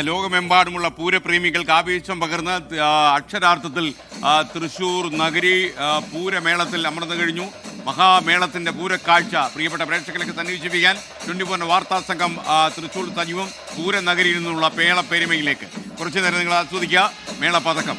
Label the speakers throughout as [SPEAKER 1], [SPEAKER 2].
[SPEAKER 1] ലോകമെമ്പാടുമുള്ള പൂരപ്രേമികൾക്ക് ആവേശം പകർന്ന് അക്ഷരാർത്ഥത്തിൽ തൃശ്ശൂർ നഗരി പൂരമേളത്തിൽ അമർന്നു കഴിഞ്ഞു. മഹാമേളത്തിൻ്റെ പൂരക്കാഴ്ച പ്രിയപ്പെട്ട പ്രേക്ഷകർക്ക് സന്നിവേശിപ്പിക്കാൻ 24 വാർത്താ സംഘം തൃശ്ശൂർ സജീവം. പൂരനഗരിയിൽ നിന്നുള്ള മേളപ്പെരുമയിലേക്ക് കുറച്ചു നേരം നിങ്ങൾ ആസ്വദിക്കുക. മേളപതക്കം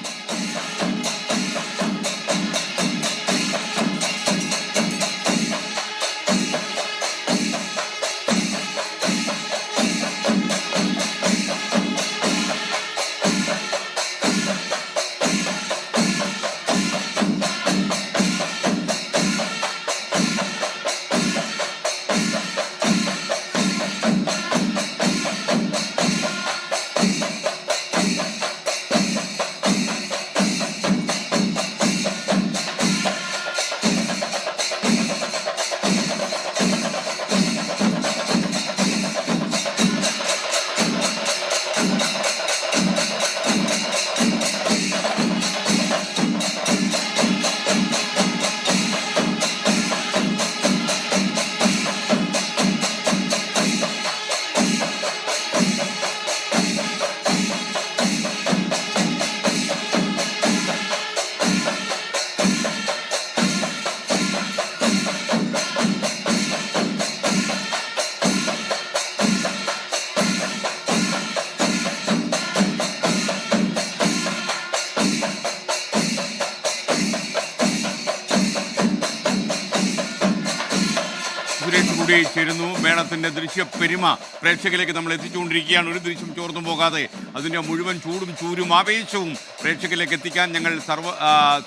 [SPEAKER 1] കൂടി ചേരുന്നു. മേളത്തിൻ്റെ ദൃശ്യപ്പെരുമ പ്രേക്ഷകരിലേക്ക് നമ്മൾ എത്തിച്ചുകൊണ്ടിരിക്കുകയാണ്. ഒരു ദൃശ്യം ചോർന്നു പോകാതെ അതിൻ്റെ മുഴുവൻ ചൂടും ചൂരും ആവേശവും പ്രേക്ഷകരിലേക്ക് എത്തിക്കാൻ ഞങ്ങൾ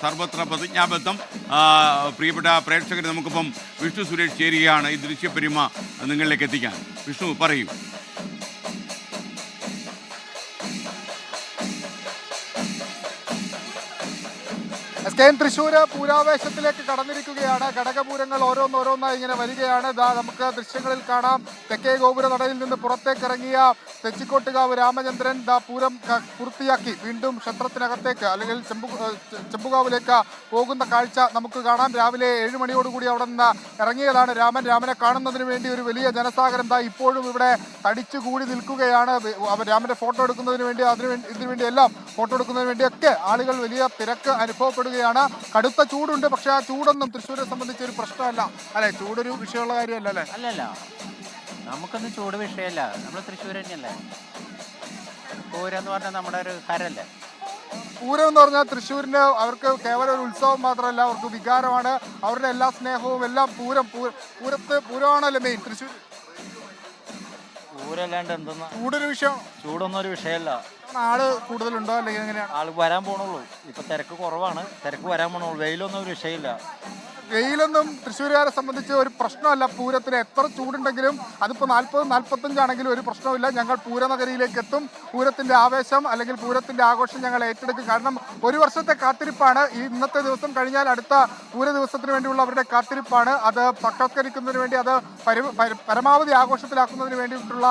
[SPEAKER 1] സർവത്ര പ്രതിജ്ഞാബദ്ധം. പ്രിയപ്പെട്ട പ്രേക്ഷകർ, നമുക്കിപ്പം വിഷ്ണു സുരേഷ് ചേരുകയാണ് ഈ ദൃശ്യപ്പെരുമ നിങ്ങളിലേക്ക് എത്തിക്കാൻ. വിഷ്ണു, പറയൂ.
[SPEAKER 2] തൃശ്ശൂർ പൂരാവേശത്തിലേക്ക് കടന്നിരിക്കുകയാണ്. ഘടകപൂരങ്ങൾ ഓരോന്നോരോന്നായി ഇങ്ങനെ വരികയാണ്. നമുക്ക് ദൃശ്യങ്ങളിൽ കാണാം. തെക്കേ ഗോപുര നടയിൽ നിന്ന് പുറത്തേക്കിറങ്ങിയ തെച്ചിക്കോട്ടുകാവ് രാമചന്ദ്രൻ പൂരം പൂർത്തിയാക്കി വീണ്ടും ക്ഷേത്രത്തിനകത്തേക്ക് അല്ലെങ്കിൽ ചെമ്പുകാവിലേക്ക് പോകുന്ന കാഴ്ച നമുക്ക് കാണാം. രാവിലെ 7 മണിയോടുകൂടി അവിടെ നിന്ന് ഇറങ്ങിയതാണ് രാമനെ കാണുന്നതിന് വേണ്ടി ഒരു വലിയ ജനസാഗരം ഇപ്പോഴും ഇവിടെ തടിച്ചുകൂടി നിൽക്കുകയാണ്. രാമന്റെ ഫോട്ടോ എടുക്കുന്നതിന് വേണ്ടി ഇതിനുവേണ്ടി എല്ലാം ഫോട്ടോ എടുക്കുന്നതിന് വേണ്ടിയൊക്കെ ആളുകൾ വലിയ തിരക്ക് അനുഭവപ്പെടുകയാണ്. കടുത്ത ചൂടുണ്ട്, പക്ഷെ ആ ചൂടൊന്നും തൃശ്ശൂരെ സംബന്ധിച്ച് ഒരു പ്രശ്നമല്ല അല്ലെ? ചൂടൊരു വിഷയമുള്ള കാര്യമല്ല അല്ലേ?
[SPEAKER 3] അല്ലല്ല, നമുക്കൊന്നും ചൂട് വിഷയമല്ല. നമ്മൾ തൃശ്ശൂർ തന്നെയല്ലേ. പൂരം എന്ന് പറഞ്ഞാൽ നമ്മുടെ ഒരു ഹരല്ലേ.
[SPEAKER 2] പൂരം എന്ന് പറഞ്ഞാൽ തൃശ്ശൂരിന് അവർക്ക് കേവലം ഒരു ഉത്സവം മാത്രമല്ല, അവർക്ക് വികാരമാണ്. അവരുടെ എല്ലാ സ്നേഹവും എല്ലാം പൂരമാണല്ലോ മെയിൻ. തൃശ്ശൂർ
[SPEAKER 3] പൂരല്ലാണ്ട് എന്തെന്നാ
[SPEAKER 2] ചൂടൊരു വിഷയം?
[SPEAKER 3] ചൂടൊന്നും ഒരു വിഷയമല്ല.
[SPEAKER 2] ആള് കൂടുതലുണ്ടോ അല്ലെങ്കിൽ എങ്ങനെയാണ്?
[SPEAKER 3] ആള് വരാൻ പോണുള്ളൂ. ഇപ്പൊ തിരക്ക് കുറവാണ്, തിരക്ക് വരാൻ പോണുള്ളൂ. വെയിലൊന്നും ഒരു വിഷയമില്ല.
[SPEAKER 2] വെയിലൊന്നും തൃശ്ശൂരുകാരെ സംബന്ധിച്ച് ഒരു പ്രശ്നമല്ല. പൂരത്തിന് എത്ര ചൂടുണ്ടെങ്കിലും അതിപ്പോൾ 40-45 ആണെങ്കിലും ഒരു പ്രശ്നമില്ല. ഞങ്ങൾ പൂരനഗരിയിലേക്ക് എത്തും. പൂരത്തിൻ്റെ ആവേശം അല്ലെങ്കിൽ പൂരത്തിൻ്റെ ആഘോഷം ഞങ്ങൾ ഏറ്റെടുക്കും. കാരണം ഒരു വർഷത്തെ കാത്തിരിപ്പാണ്. ഈ ഇന്നത്തെ ദിവസം കഴിഞ്ഞാൽ അടുത്ത പൂര ദിവസത്തിന് വേണ്ടിയുള്ള അവരുടെ കാത്തിരിപ്പാണ്. അത് സാക്ഷാത്കരിക്കുന്നതിന് വേണ്ടി, അത് പരമാവധി ആഘോഷത്തിലാക്കുന്നതിന് വേണ്ടിയിട്ടുള്ള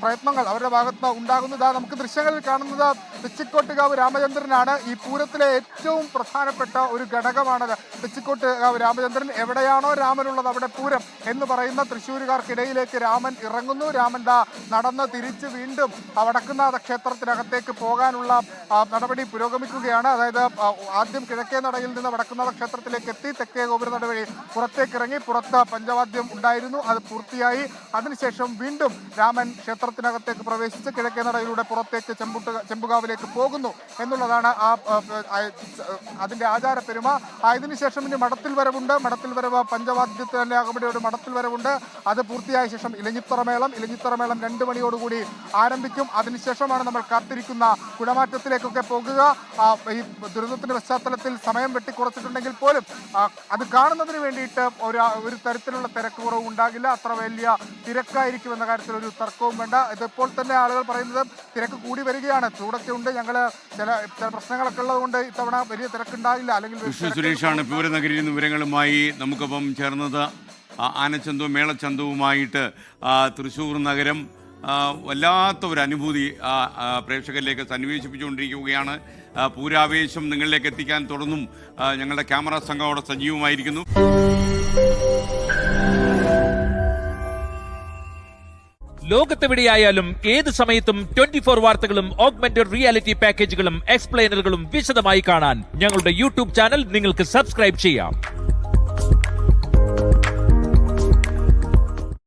[SPEAKER 2] പ്രയത്നങ്ങൾ അവരുടെ ഭാഗത്ത് ഉണ്ടാകുന്നത്. നമുക്ക് ദൃശ്യങ്ങളിൽ കാണുന്നത് തെച്ചിക്കോട്ടുകാവ് രാമചന്ദ്രനാണ്. ഈ പൂരത്തിലെ ഏറ്റവും പ്രധാനപ്പെട്ട ഒരു ഘടകമാണത്. തെച്ചിക്കോട്ടുകാവ് രാമചന്ദ്രൻ. എവിടെയാണോ രാമനുള്ളത് അവിടെ പൂരം എന്ന് പറയുന്ന തൃശ്ശൂരുകാർക്കിടയിലേക്ക് രാമൻ ഇറങ്ങുന്നു. രാമൻ നടന്ന് തിരിച്ച് വീണ്ടും വടക്കുംനാഥ ക്ഷേത്രത്തിനകത്തേക്ക് പോകാനുള്ള നടപടി പുരോഗമിക്കുകയാണ്. അതായത് ആദ്യം കിഴക്കേ നടയിൽ നിന്ന് വടക്കുംനാഥ ക്ഷേത്രത്തിലേക്ക് എത്തി തെക്കേ ഗോപുര നട വഴി പുറത്തേക്കിറങ്ങി. പുറത്ത് പഞ്ചവാദ്യം ഉണ്ടായിരുന്നു, അത് പൂർത്തിയായി. അതിനുശേഷം വീണ്ടും രാമൻ ക്ഷേത്രത്തിനകത്തേക്ക് പ്രവേശിച്ച് കിഴക്കേ നടയിലൂടെ പുറത്തേക്ക് ചെമ്പുകാവിലേക്ക് പോകുന്നു എന്നുള്ളതാണ് അതിൻ്റെ ആചാരപ്പെരുമ. ഇതിനുശേഷം ഇനി മഠത്തിൽ വരവുണ്ട്. മഠത്തിൽ വരവ് പഞ്ചവാദ്യത്തിലെ അകമ്പടിയോട് മഠത്തിൽ വരവുണ്ട്. അത് പൂർത്തിയായ ശേഷം ഇലഞ്ഞിത്തറമേളം 2 മണിയോടുകൂടി ആരംഭിക്കും. അതിനുശേഷമാണ് നമ്മൾ കാത്തിരിക്കുന്ന കുടമാറ്റത്തിലേക്കൊക്കെ പോകുക. ഈ ദുരന്തത്തിന്റെ പശ്ചാത്തലത്തിൽ സമയം വെട്ടിക്കുറച്ചിട്ടുണ്ടെങ്കിൽ പോലും അത് കാണുന്നതിന് വേണ്ടിയിട്ട് ഒരു തരത്തിലുള്ള തിരക്ക് കുറവും ഉണ്ടാകില്ല. അത്ര വലിയ തിരക്കായിരിക്കും എന്ന കാര്യത്തിൽ ഒരു തർക്കവും വേണ്ട. ഇതിപ്പോൾ തന്നെ ആളുകൾ പറയുന്നത് തിരക്ക് കൂടി വരികയാണ്. ചൂടൊക്കെ ഉണ്ട്, ഞങ്ങൾ ചില പ്രശ്നങ്ങളൊക്കെ ഉള്ളതുകൊണ്ട് ഇത്തവണ വലിയ തിരക്കുണ്ടാകില്ല. അല്ലെങ്കിൽ
[SPEAKER 1] സുരേഷാണ് പൂരനഗരിയിൽ നിന്ന് വിവരങ്ങളുമായി നമുക്കൊപ്പം ചേർന്നത്. ആനച്ചന്തവും മേളച്ചന്തവുമായിട്ട് തൃശ്ശൂർ നഗരം വല്ലാത്ത ഒരു അനുഭൂതി പ്രേക്ഷകരിലേക്ക് സന്നിവേശിപ്പിച്ചുകൊണ്ടിരിക്കുകയാണ്. പൂരാവേശം നിങ്ങളിലേക്ക് എത്തിക്കാൻ തുടർന്നും ഞങ്ങളുടെ ക്യാമറ സംഘം അവിടെ സജീവമായിരിക്കുന്നു.
[SPEAKER 4] ലോകത്തെവിടെയായാലും ഏത് സമയത്തും 24 വാർത്തകളും ഓഗ്മെന്റഡ് റിയാലിറ്റി പാക്കേജുകളും എക്സ്പ്ലെയിനറുകളും വിശദമായി കാണാൻ ഞങ്ങളുടെ യൂട്യൂബ് ചാനൽ നിങ്ങൾക്ക് സബ്സ്ക്രൈബ് ചെയ്യാം.